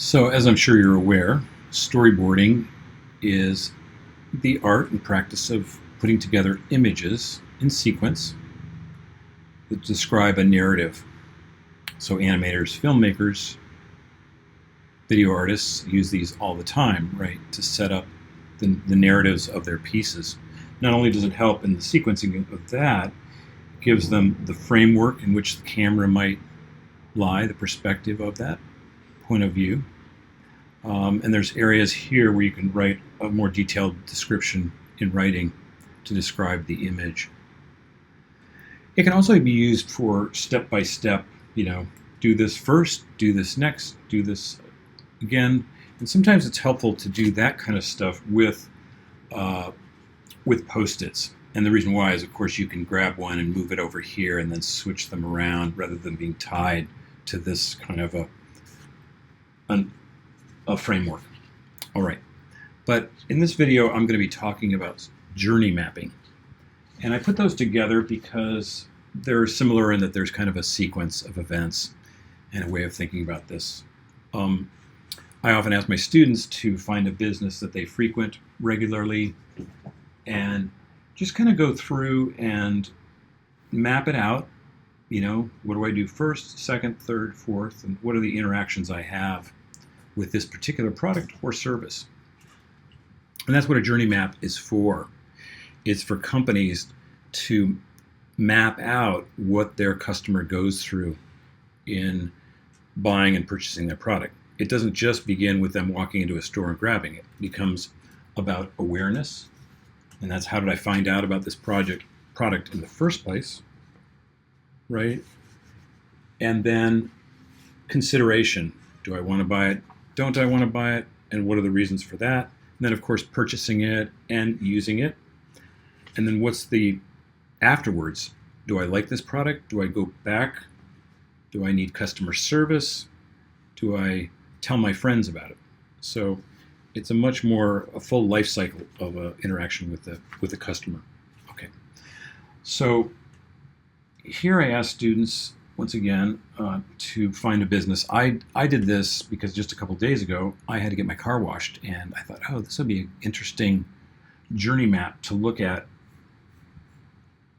So, as I'm sure you're aware, storyboarding is the art and practice of putting together images in sequence that describe a narrative. So, animators, filmmakers, video artists use these all the time, right, to set up the narratives of their pieces. Not only does it help in the sequencing of that, it gives them the framework in which the camera might lie, the perspective of that point of view. And there's areas here where you can write a more detailed description in writing to describe the image. It can also be used for step-by-step, do this first, do this next, do this again. And sometimes it's helpful to do that kind of stuff with Post-its. And the reason why is, of course, you can grab one and move it over here and then switch them around rather than being tied to this kind of a framework. All right. But in this video, I'm going to be talking about journey mapping. And I put those together because they're similar in that there's kind of a sequence of events and a way of thinking about this. I often ask my students to find a business that they frequent regularly and just kind of go through and map it out. What do I do first, second, third, fourth, and what are the interactions I have with this particular product or service? And that's what a journey map is for. It's for companies to map out what their customer goes through in buying and purchasing their product. It doesn't just begin with them walking into a store and grabbing it. It becomes about awareness, and that's how did I find out about this product in the first place, right? And then consideration. Do I want to buy it? Don't I want to buy it? And what are the reasons for that? And then, of course, purchasing it and using it. And then what's the afterwards? Do I like this product? Do I go back? Do I need customer service? Do I tell my friends about it? So it's a full life cycle of interaction with the customer. Okay. So here I ask students, once again, to find a business. I did this because just a couple of days ago, I had to get my car washed, and I thought, this would be an interesting journey map to look at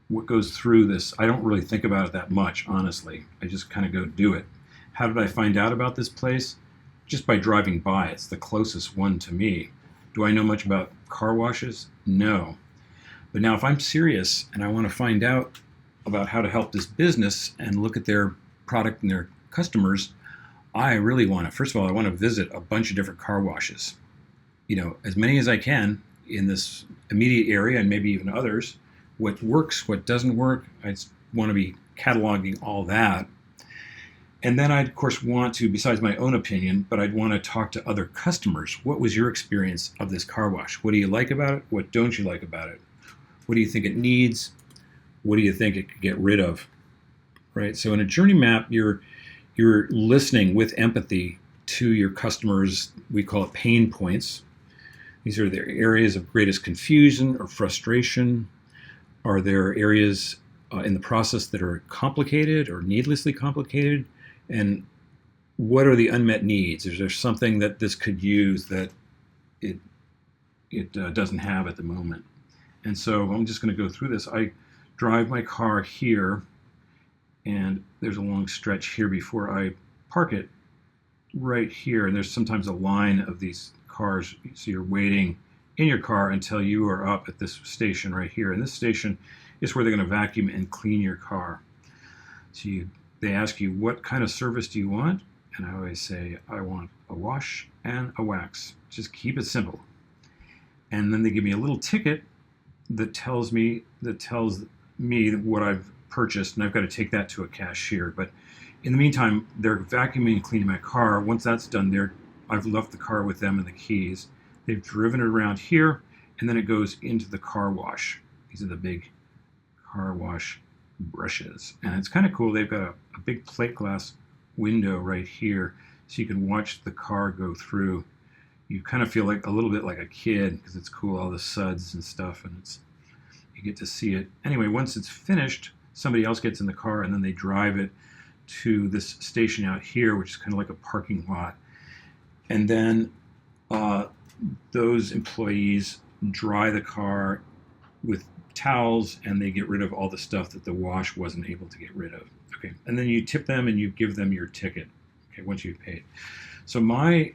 what goes through this. I don't really think about it that much, honestly. I just kind of go do it. How did I find out about this place? Just by driving by. It's the closest one to me. Do I know much about car washes? No. But now if I'm serious and I want to find out about how to help this business and look at their product and their customers, I really want to, first of all, I want to visit a bunch of different car washes. As many as I can in this immediate area and maybe even others. What works, what doesn't work. I just want to be cataloging all that. And then I'd, of course, want to, besides my own opinion, but I'd want to talk to other customers. What was your experience of this car wash? What do you like about it? What don't you like about it? What do you think it needs? What do you think it could get rid of? Right? So in a journey map, you're listening with empathy to your customers. We call it pain points. These are their areas of greatest confusion or frustration. Are there areas in the process that are complicated or needlessly complicated? And what are the unmet needs? Is there something that this could use that it doesn't have at the moment? And so I'm just going to go through this. I drive my car here, and there's a long stretch here before I park it right here. And there's sometimes a line of these cars, so you're waiting in your car until you are up at this station right here. And this station is where they're going to vacuum and clean your car. So they ask you, what kind of service do you want? And I always say, I want a wash and a wax. Just keep it simple. And then they give me a little ticket that tells me what I've purchased, and I've got to take that to a cashier. But in the meantime, they're vacuuming and cleaning my car. Once that's done, I've left the car with them and the keys. They've driven it around here, and then it goes into the car wash. These are the big car wash brushes. And it's kind of cool. They've got a big plate glass window right here, so you can watch the car go through. You kind of feel like a little bit like a kid because it's cool, all the suds and stuff, and you get to see it. Anyway, once it's finished, somebody else gets in the car, and then they drive it to this station out here, which is kind of like a parking lot. And then those employees dry the car with towels, and they get rid of all the stuff that the wash wasn't able to get rid of. Okay, and then you tip them and you give them your ticket. Okay, once you've paid. So my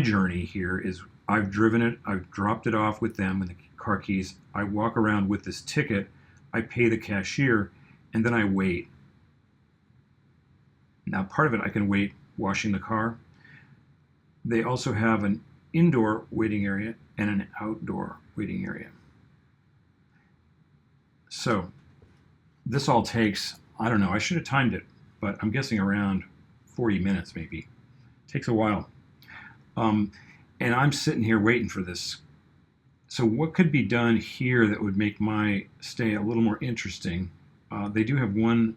journey here is I've driven it, I've dropped it off with them and the car keys. I walk around with this ticket, I pay the cashier, and then I wait. Now, part of it I can wait washing the car. They also have an indoor waiting area and an outdoor waiting area. So this all takes, I don't know, I should have timed it, but I'm guessing around 40 minutes maybe. It takes a while. And I'm sitting here waiting for this. So what could be done here that would make my stay a little more interesting? They do have one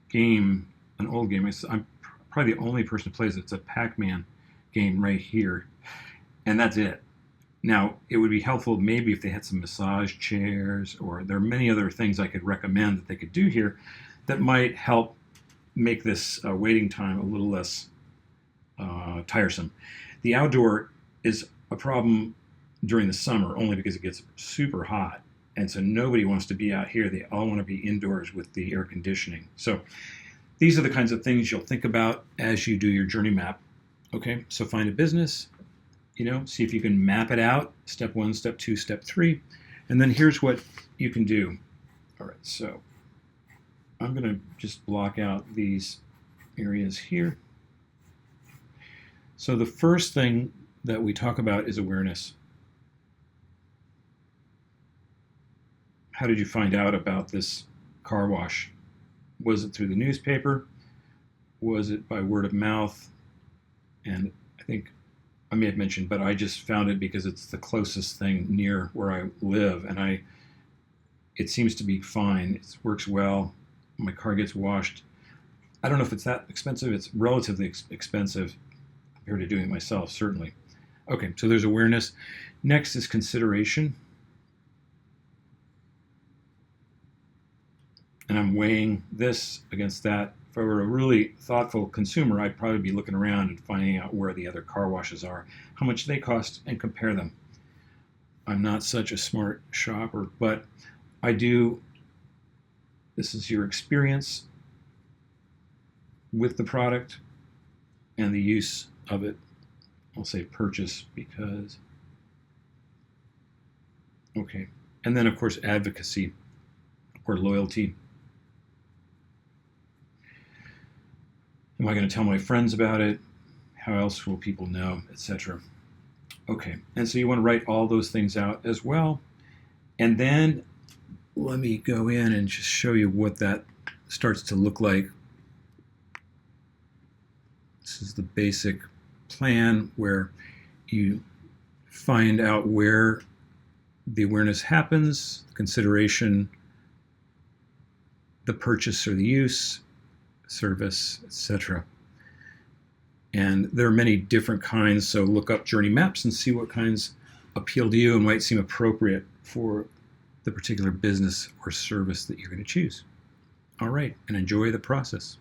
game, an old game. I'm probably the only person who plays it. It's a Pac-Man game right here. And that's it. Now, it would be helpful maybe if they had some massage chairs, or there are many other things I could recommend that they could do here that might help make this waiting time a little less tiresome. The outdoor is a problem during the summer only because it gets super hot. And so nobody wants to be out here. They all want to be indoors with the air conditioning. So these are the kinds of things you'll think about as you do your journey map. Okay, so find a business, see if you can map it out, step 1, step 2, step 3, and then here's what you can do. All right, so I'm going to just block out these areas here. So the first thing that we talk about is awareness. How did you find out about this car wash? Was it through the newspaper? Was it by word of mouth? And I think I may have mentioned, but I just found it because it's the closest thing near where I live, and it seems to be fine. It works well. My car gets washed. I don't know if it's that expensive. It's relatively expensive compared to doing it myself, certainly. Okay, so there's awareness. Next is consideration. And I'm weighing this against that. If I were a really thoughtful consumer, I'd probably be looking around and finding out where the other car washes are, how much they cost, and compare them. I'm not such a smart shopper, but I do. This is your experience with the product and the use of it. I'll say purchase because, okay. And then, of course, advocacy or loyalty. Am I going to tell my friends about it? How else will people know, etc.? Okay, and so you want to write all those things out as well. And then let me go in and just show you what that starts to look like. This is the basic plan where you find out where the awareness happens, consideration, the purchase or the use, service, etc. And there are many different kinds, so look up journey maps and see what kinds appeal to you and might seem appropriate for the particular business or service that you're going to choose. All right, and enjoy the process.